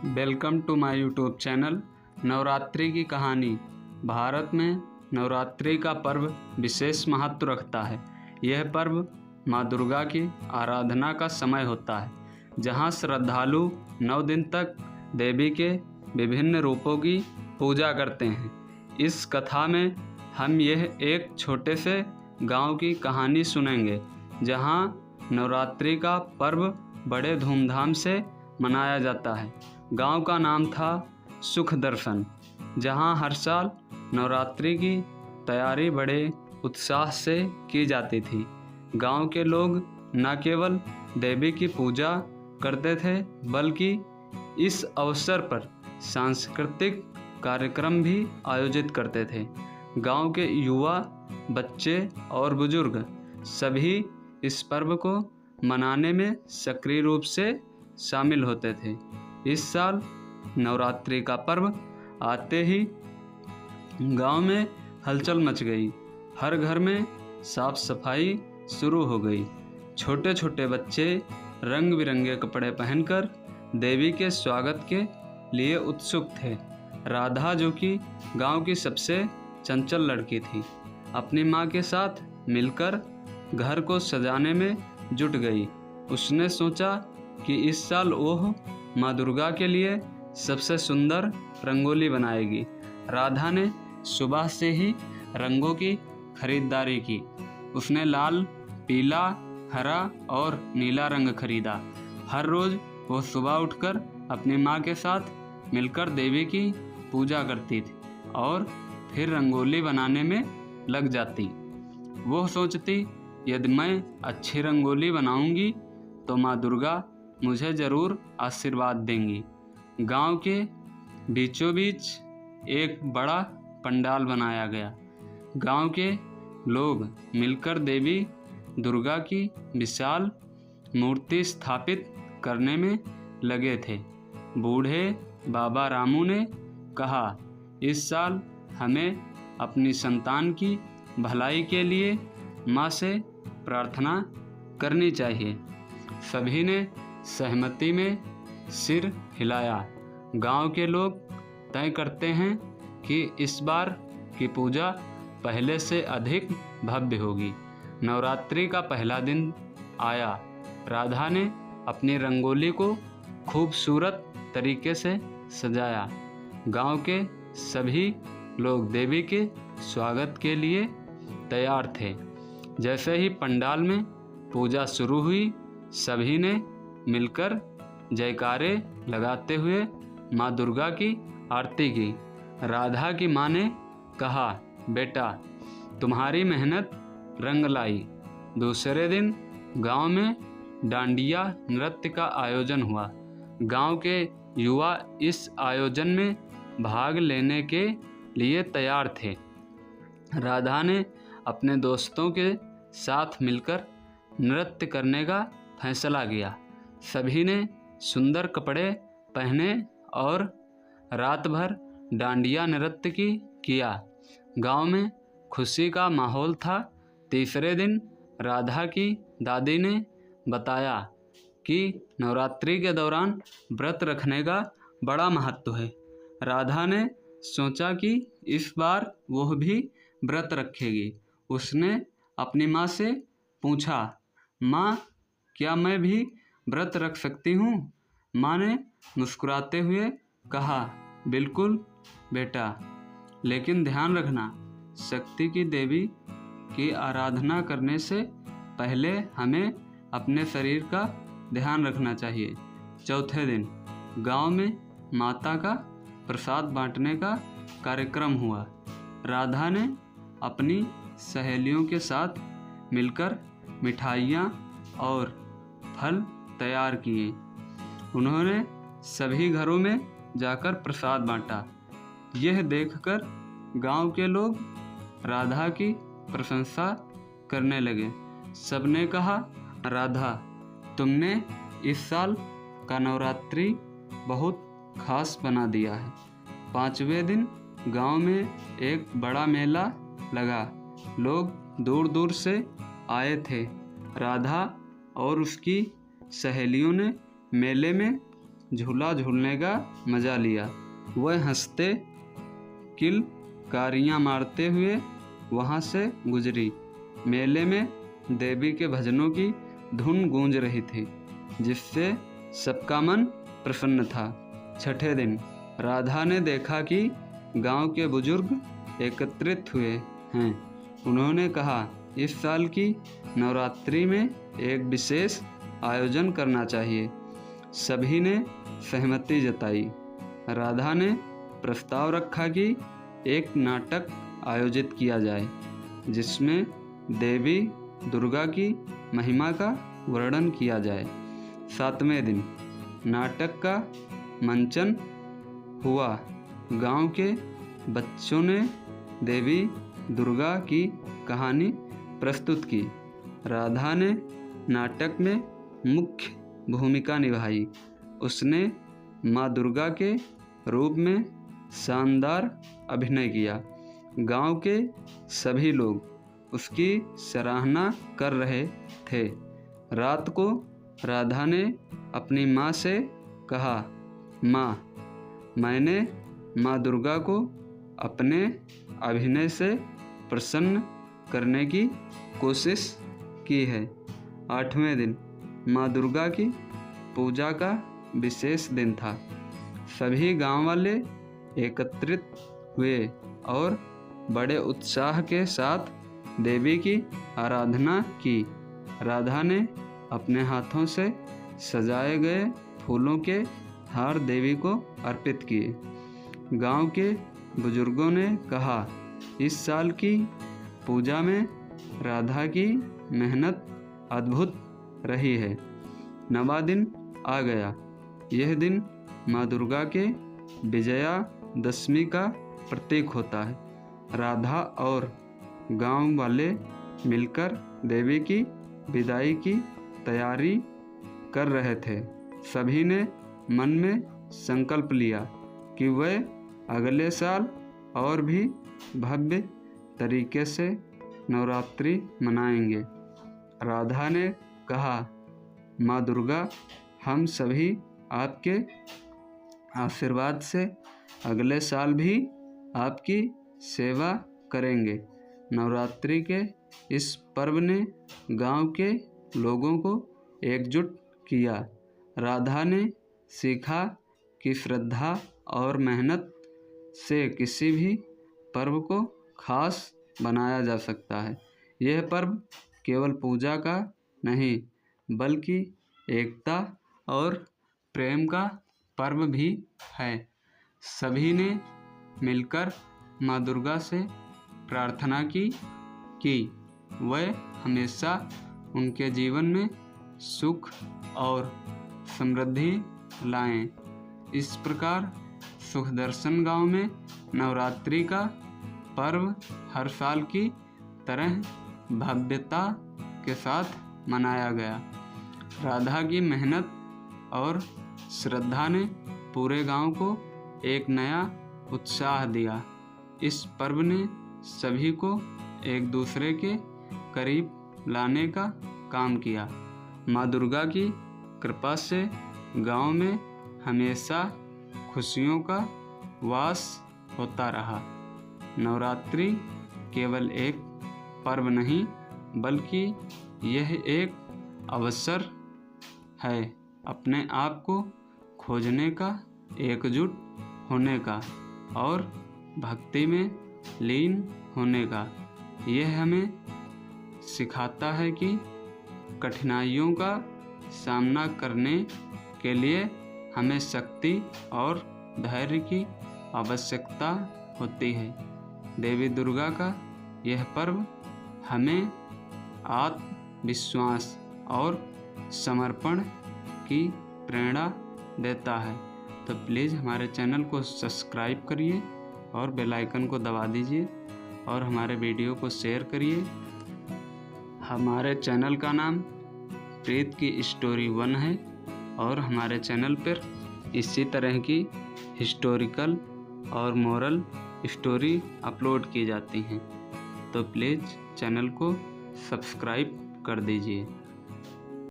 Welcome to my YouTube channel. Navratri की कहानी। भारत में नवरात्रि का पर्व विशेष महत्व रखता है। यह पर्व माँ दुर्गा की आराधना का समय होता है, जहाँ श्रद्धालु 9 दिन तक देवी के विभिन्न रूपों की पूजा करते हैं। इस कथा में हम यह एक छोटे से गांव की कहानी सुनेंगे, जहाँ नवरात्रि का पर्व बड़े धूमधाम से मनाया जाता है। गांव का नाम था सुख दर्शन, जहां हर साल नवरात्रि की तैयारी बड़े उत्साह से की जाती थी। गांव के लोग न केवल देवी की पूजा करते थे, बल्कि इस अवसर पर सांस्कृतिक कार्यक्रम भी आयोजित करते थे। गांव के युवा, बच्चे और बुजुर्ग सभी इस पर्व को मनाने में सक्रिय रूप से शामिल होते थे। इस साल नवरात्रि का पर्व आते ही गांव में हलचल मच गई। हर घर में साफ सफाई शुरू हो गई। छोटे छोटे बच्चे रंग बिरंगे कपड़े पहनकर देवी के स्वागत के लिए उत्सुक थे। राधा, जो कि गांव की सबसे चंचल लड़की थी, अपनी माँ के साथ मिलकर घर को सजाने में जुट गई। उसने सोचा कि इस साल वह माँ दुर्गा के लिए सबसे सुंदर रंगोली बनाएगी। राधा ने सुबह से ही रंगों की खरीदारी की। उसने लाल, पीला, हरा और नीला रंग खरीदा। हर रोज़ वो सुबह उठकर अपनी माँ के साथ मिलकर देवी की पूजा करती थी और फिर रंगोली बनाने में लग जाती। वो सोचती, यदि मैं अच्छी रंगोली बनाऊंगी तो माँ दुर्गा मुझे ज़रूर आशीर्वाद देंगी। गांव के बीचों बीच एक बड़ा पंडाल बनाया गया। गांव के लोग मिलकर देवी दुर्गा की विशाल मूर्ति स्थापित करने में लगे थे। बूढ़े बाबा रामू ने कहा, इस साल हमें अपनी संतान की भलाई के लिए माँ से प्रार्थना करनी चाहिए। सभी ने सहमति में सिर हिलाया। गांव के लोग तय करते हैं कि इस बार की पूजा पहले से अधिक भव्य होगी। नवरात्रि का पहला दिन आया। राधा ने अपनी रंगोली को खूबसूरत तरीके से सजाया। गांव के सभी लोग देवी के स्वागत के लिए तैयार थे। जैसे ही पंडाल में पूजा शुरू हुई, सभी ने मिलकर जयकारे लगाते हुए माँ दुर्गा की आरती की। राधा की माँ ने कहा, बेटा, तुम्हारी मेहनत रंग लाई। दूसरे दिन गांव में डांडिया नृत्य का आयोजन हुआ। गांव के युवा इस आयोजन में भाग लेने के लिए तैयार थे। राधा ने अपने दोस्तों के साथ मिलकर नृत्य करने का फैसला किया। सभी ने सुंदर कपड़े पहने और रात भर डांडिया नृत्य किया। गांव में खुशी का माहौल था। तीसरे दिन राधा की दादी ने बताया कि नवरात्रि के दौरान व्रत रखने का बड़ा महत्व है। राधा ने सोचा कि इस बार वह भी व्रत रखेगी। उसने अपनी माँ से पूछा, माँ, क्या मैं भी व्रत रख सकती हूँ? माँ ने मुस्कुराते हुए कहा, बिल्कुल बेटा, लेकिन ध्यान रखना, शक्ति की देवी की आराधना करने से पहले हमें अपने शरीर का ध्यान रखना चाहिए। चौथे दिन गांव में माता का प्रसाद बांटने का कार्यक्रम हुआ। राधा ने अपनी सहेलियों के साथ मिलकर मिठाइयाँ और फल तैयार किए। उन्होंने सभी घरों में जाकर प्रसाद बांटा। यह देखकर गांव के लोग राधा की प्रशंसा करने लगे। सबने कहा, राधा, तुमने इस साल का नवरात्रि बहुत खास बना दिया है। 5वें दिन गांव में एक बड़ा मेला लगा। लोग दूर दूर से आए थे। राधा और उसकी सहेलियों ने मेले में झूला झूलने का मज़ा लिया। वह हंसते किलकारियाँ मारते हुए वहाँ से गुजरी। मेले में देवी के भजनों की धुन गूंज रही थी, जिससे सबका मन प्रसन्न था। छठे दिन राधा ने देखा कि गांव के बुजुर्ग एकत्रित हुए हैं। उन्होंने कहा, इस साल की नवरात्रि में एक विशेष आयोजन करना चाहिए। सभी ने सहमति जताई। राधा ने प्रस्ताव रखा कि एक नाटक आयोजित किया जाए, जिसमें देवी दुर्गा की महिमा का वर्णन किया जाए। सातवें दिन नाटक का मंचन हुआ। गांव के बच्चों ने देवी दुर्गा की कहानी प्रस्तुत की। राधा ने नाटक में मुख्य भूमिका निभाई। उसने माँ दुर्गा के रूप में शानदार अभिनय किया। गांव के सभी लोग उसकी सराहना कर रहे थे। रात को राधा ने अपनी माँ से कहा, माँ, मैंने माँ दुर्गा को अपने अभिनय से प्रसन्न करने की कोशिश की है। आठवें दिन माँ दुर्गा की पूजा का विशेष दिन था। सभी गांव वाले एकत्रित हुए और बड़े उत्साह के साथ देवी की आराधना की। राधा ने अपने हाथों से सजाए गए फूलों के हार देवी को अर्पित किए। गांव के बुजुर्गों ने कहा, इस साल की पूजा में राधा की मेहनत अद्भुत रही है। नवा दिन आ गया। यह दिन माँ दुर्गा के विजयादशमी का प्रतीक होता है। राधा और गांव वाले मिलकर देवी की विदाई की तैयारी कर रहे थे। सभी ने मन में संकल्प लिया कि वे अगले साल और भी भव्य तरीके से नवरात्रि मनाएंगे। राधा ने कहा, माँ दुर्गा, हम सभी आपके आशीर्वाद से अगले साल भी आपकी सेवा करेंगे। नवरात्रि के इस पर्व ने गांव के लोगों को एकजुट किया। राधा ने सीखा कि श्रद्धा और मेहनत से किसी भी पर्व को खास बनाया जा सकता है। यह पर्व केवल पूजा का नहीं, बल्कि एकता और प्रेम का पर्व भी है। सभी ने मिलकर माँ दुर्गा से प्रार्थना की कि वह हमेशा उनके जीवन में सुख और समृद्धि लाएं। इस प्रकार सुखदर्शन गांव में नवरात्रि का पर्व हर साल की तरह भव्यता के साथ मनाया गया। राधा की मेहनत और श्रद्धा ने पूरे गांव को एक नया उत्साह दिया। इस पर्व ने सभी को एक दूसरे के करीब लाने का काम किया। माँ दुर्गा की कृपा से गांव में हमेशा खुशियों का वास होता रहा। नवरात्रि केवल एक पर्व नहीं, बल्कि यह एक अवसर है अपने आप को खोजने का, एकजुट होने का और भक्ति में लीन होने का। यह हमें सिखाता है कि कठिनाइयों का सामना करने के लिए हमें शक्ति और धैर्य की आवश्यकता होती है। देवी दुर्गा का यह पर्व हमें आत्मविश्वास और समर्पण की प्रेरणा देता है। तो प्लीज़ हमारे चैनल को सब्सक्राइब करिए और बेल आइकन को दबा दीजिए और हमारे वीडियो को शेयर करिए। हमारे चैनल का नाम प्रीत की स्टोरी 1 है और हमारे चैनल पर इसी तरह की हिस्टोरिकल और मोरल स्टोरी अपलोड की जाती हैं। तो प्लीज़ चैनल को सब्सक्राइब कर दीजिए।